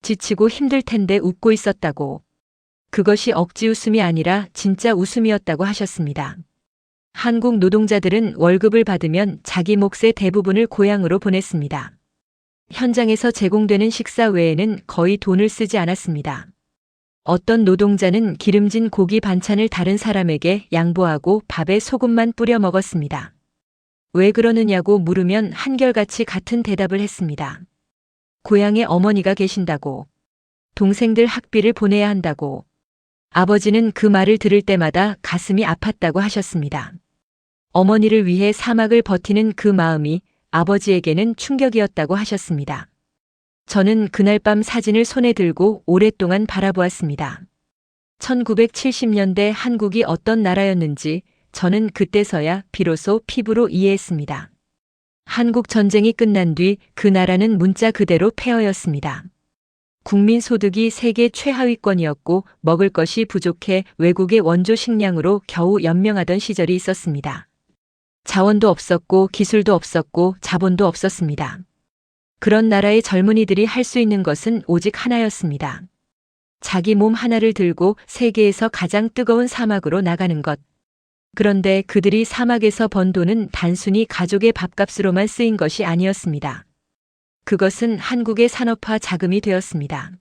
지치고 힘들 텐데 웃고 있었다고. 그것이 억지 웃음이 아니라 진짜 웃음이었다고 하셨습니다. 한국 노동자들은 월급을 받으면 자기 몫의 대부분을 고향으로 보냈습니다. 현장에서 제공되는 식사 외에는 거의 돈을 쓰지 않았습니다. 어떤 노동자는 기름진 고기 반찬을 다른 사람에게 양보하고 밥에 소금만 뿌려 먹었습니다. 왜 그러느냐고 물으면 한결같이 같은 대답을 했습니다. 고향에 어머니가 계신다고. 동생들 학비를 보내야 한다고. 아버지는 그 말을 들을 때마다 가슴이 아팠다고 하셨습니다. 어머니를 위해 사막을 버티는 그 마음이 아버지에게는 충격이었다고 하셨습니다. 저는 그날 밤 사진을 손에 들고 오랫동안 바라보았습니다. 1970년대 한국이 어떤 나라였는지 저는 그때서야 비로소 피부로 이해했습니다. 한국 전쟁이 끝난 뒤 그 나라는 문자 그대로 폐허였습니다. 국민 소득이 세계 최하위권이었고 먹을 것이 부족해 외국의 원조 식량으로 겨우 연명하던 시절이 있었습니다. 자원도 없었고 기술도 없었고 자본도 없었습니다. 그런 나라의 젊은이들이 할 수 있는 것은 오직 하나였습니다. 자기 몸 하나를 들고 세계에서 가장 뜨거운 사막으로 나가는 것. 그런데 그들이 사막에서 번 돈은 단순히 가족의 밥값으로만 쓰인 것이 아니었습니다. 그것은 한국의 산업화 자금이 되었습니다.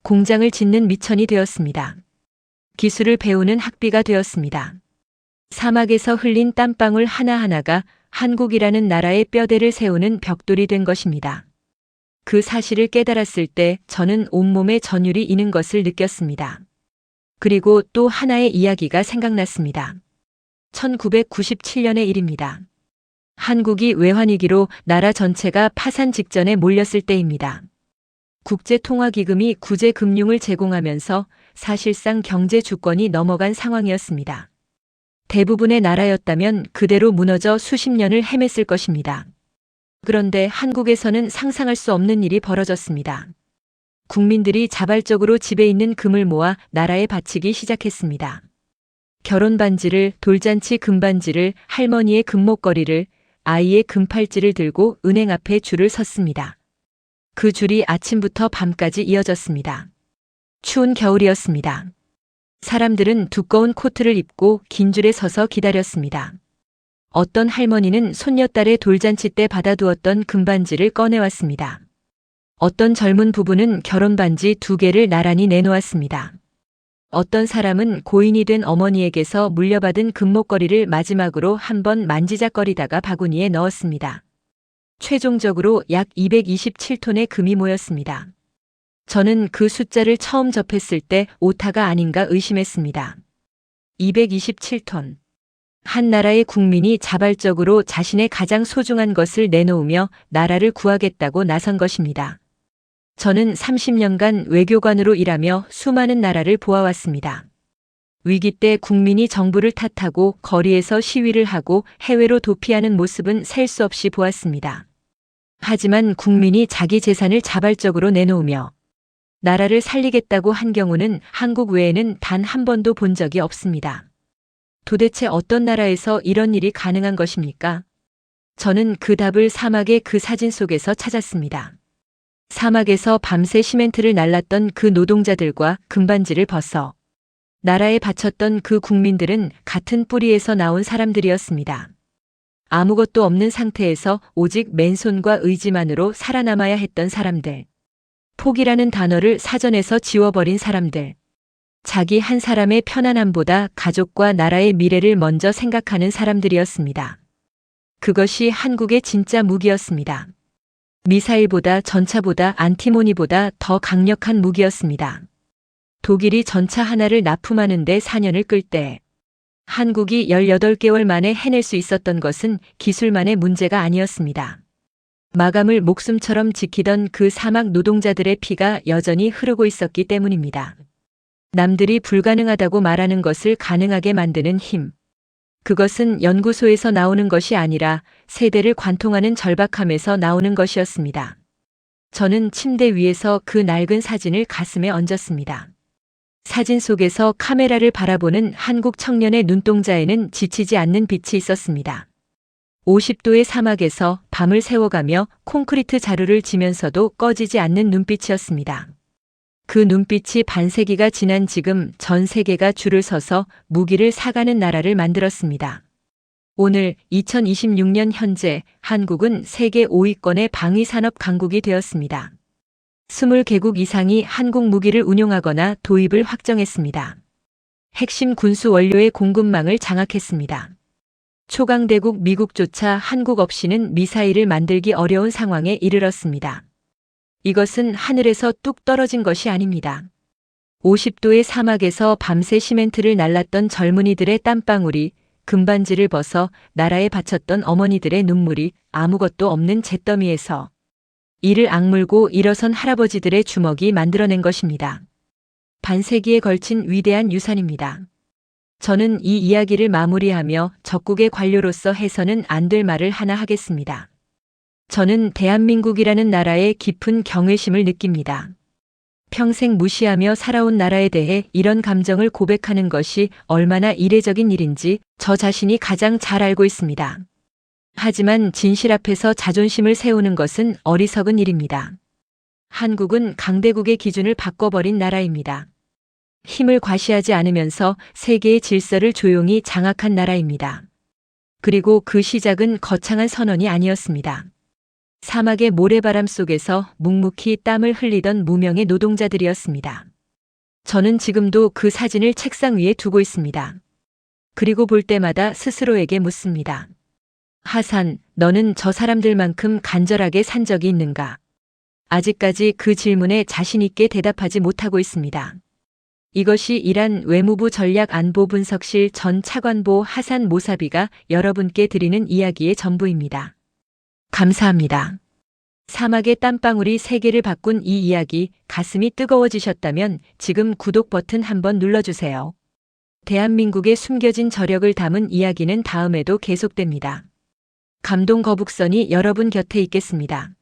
공장을 짓는 미천이 되었습니다. 기술을 배우는 학비가 되었습니다. 사막에서 흘린 땀방울 하나하나가 한국이라는 나라의 뼈대를 세우는 벽돌이 된 것입니다. 그 사실을 깨달았을 때 저는 온몸에 전율이 이는 것을 느꼈습니다. 그리고 또 하나의 이야기가 생각났습니다. 1997년의 일입니다. 한국이 외환위기로 나라 전체가 파산 직전에 몰렸을 때입니다. 국제통화기금이 구제금융을 제공하면서 사실상 경제 주권이 넘어간 상황이었습니다. 대부분의 나라였다면 그대로 무너져 수십 년을 헤맸을 것입니다. 그런데 한국에서는 상상할 수 없는 일이 벌어졌습니다. 국민들이 자발적으로 집에 있는 금을 모아 나라에 바치기 시작했습니다. 결혼 반지를, 돌잔치 금반지를, 할머니의 금목걸이를, 아이의 금팔찌를 들고 은행 앞에 줄을 섰습니다. 그 줄이 아침부터 밤까지 이어졌습니다. 추운 겨울이었습니다. 사람들은 두꺼운 코트를 입고 긴 줄에 서서 기다렸습니다. 어떤 할머니는 손녀딸의 돌잔치 때 받아두었던 금반지를 꺼내왔습니다. 어떤 젊은 부부는 결혼 반지 2개를 나란히 내놓았습니다. 어떤 사람은 고인이 된 어머니에게서 물려받은 금목걸이를 마지막으로 한번 만지작거리다가 바구니에 넣었습니다. 최종적으로 약 227톤의 금이 모였습니다. 저는 그 숫자를 처음 접했을 때 오타가 아닌가 의심했습니다. 227톤. 한 나라의 국민이 자발적으로 자신의 가장 소중한 것을 내놓으며 나라를 구하겠다고 나선 것입니다. 저는 30년간 외교관으로 일하며 수많은 나라를 보아왔습니다. 위기 때 국민이 정부를 탓하고 거리에서 시위를 하고 해외로 도피하는 모습은 셀 수 없이 보았습니다. 하지만 국민이 자기 재산을 자발적으로 내놓으며 나라를 살리겠다고 한 경우는 한국 외에는 단 한 번도 본 적이 없습니다. 도대체 어떤 나라에서 이런 일이 가능한 것입니까? 저는 그 답을 사막의 그 사진 속에서 찾았습니다. 사막에서 밤새 시멘트를 날랐던 그 노동자들과 금반지를 벗어 나라에 바쳤던 그 국민들은 같은 뿌리에서 나온 사람들이었습니다. 아무것도 없는 상태에서 오직 맨손과 의지만으로 살아남아야 했던 사람들. 포기라는 단어를 사전에서 지워버린 사람들. 자기 한 사람의 편안함보다 가족과 나라의 미래를 먼저 생각하는 사람들이었습니다. 그것이 한국의 진짜 무기였습니다. 미사일보다 전차보다 안티모니보다 더 강력한 무기였습니다. 독일이 전차 하나를 납품하는데 4년을 끌 때 한국이 18개월 만에 해낼 수 있었던 것은 기술만의 문제가 아니었습니다. 마감을 목숨처럼 지키던 그 사막 노동자들의 피가 여전히 흐르고 있었기 때문입니다. 남들이 불가능하다고 말하는 것을 가능하게 만드는 힘. 그것은 연구소에서 나오는 것이 아니라 세대를 관통하는 절박함에서 나오는 것이었습니다. 저는 침대 위에서 그 낡은 사진을 가슴에 얹었습니다. 사진 속에서 카메라를 바라보는 한국 청년의 눈동자에는 지치지 않는 빛이 있었습니다. 50도의 사막에서 밤을 새워가며 콘크리트 자루를 지면서도 꺼지지 않는 눈빛이었습니다. 그 눈빛이 반세기가 지난 지금 전 세계가 줄을 서서 무기를 사가는 나라를 만들었습니다. 오늘 2026년 현재 한국은 세계 5위권의 방위산업 강국이 되었습니다. 20개국 이상이 한국 무기를 운용하거나 도입을 확정했습니다. 핵심 군수 원료의 공급망을 장악했습니다. 초강대국 미국조차 한국 없이는 미사일을 만들기 어려운 상황에 이르렀습니다. 이것은 하늘에서 뚝 떨어진 것이 아닙니다. 50도의 사막에서 밤새 시멘트를 날랐던 젊은이들의 땀방울이, 금반지를 벗어 나라에 바쳤던 어머니들의 눈물이 아무것도 없는 잿더미에서 이를 악물고 일어선 할아버지들의 주먹이 만들어낸 것입니다. 반세기에 걸친 위대한 유산입니다. 저는 이 이야기를 마무리하며 적국의 관료로서 해서는 안 될 말을 하나 하겠습니다. 저는 대한민국이라는 나라에 깊은 경외심을 느낍니다. 평생 무시하며 살아온 나라에 대해 이런 감정을 고백하는 것이 얼마나 이례적인 일인지 저 자신이 가장 잘 알고 있습니다. 하지만 진실 앞에서 자존심을 세우는 것은 어리석은 일입니다. 한국은 강대국의 기준을 바꿔버린 나라입니다. 힘을 과시하지 않으면서 세계의 질서를 조용히 장악한 나라입니다. 그리고 그 시작은 거창한 선언이 아니었습니다. 사막의 모래바람 속에서 묵묵히 땀을 흘리던 무명의 노동자들이었습니다. 저는 지금도 그 사진을 책상 위에 두고 있습니다. 그리고 볼 때마다 스스로에게 묻습니다. 하산, 너는 저 사람들만큼 간절하게 산 적이 있는가? 아직까지 그 질문에 자신 있게 대답하지 못하고 있습니다. 이것이 이란 외무부 전략안보분석실 전 차관보 하산 모사비가 여러분께 드리는 이야기의 전부입니다. 감사합니다. 사막의 땀방울이 세계를 바꾼 이 이야기, 가슴이 뜨거워지셨다면 지금 구독 버튼 한번 눌러주세요. 대한민국의 숨겨진 저력을 담은 이야기는 다음에도 계속됩니다. 감동 거북선이 여러분 곁에 있겠습니다.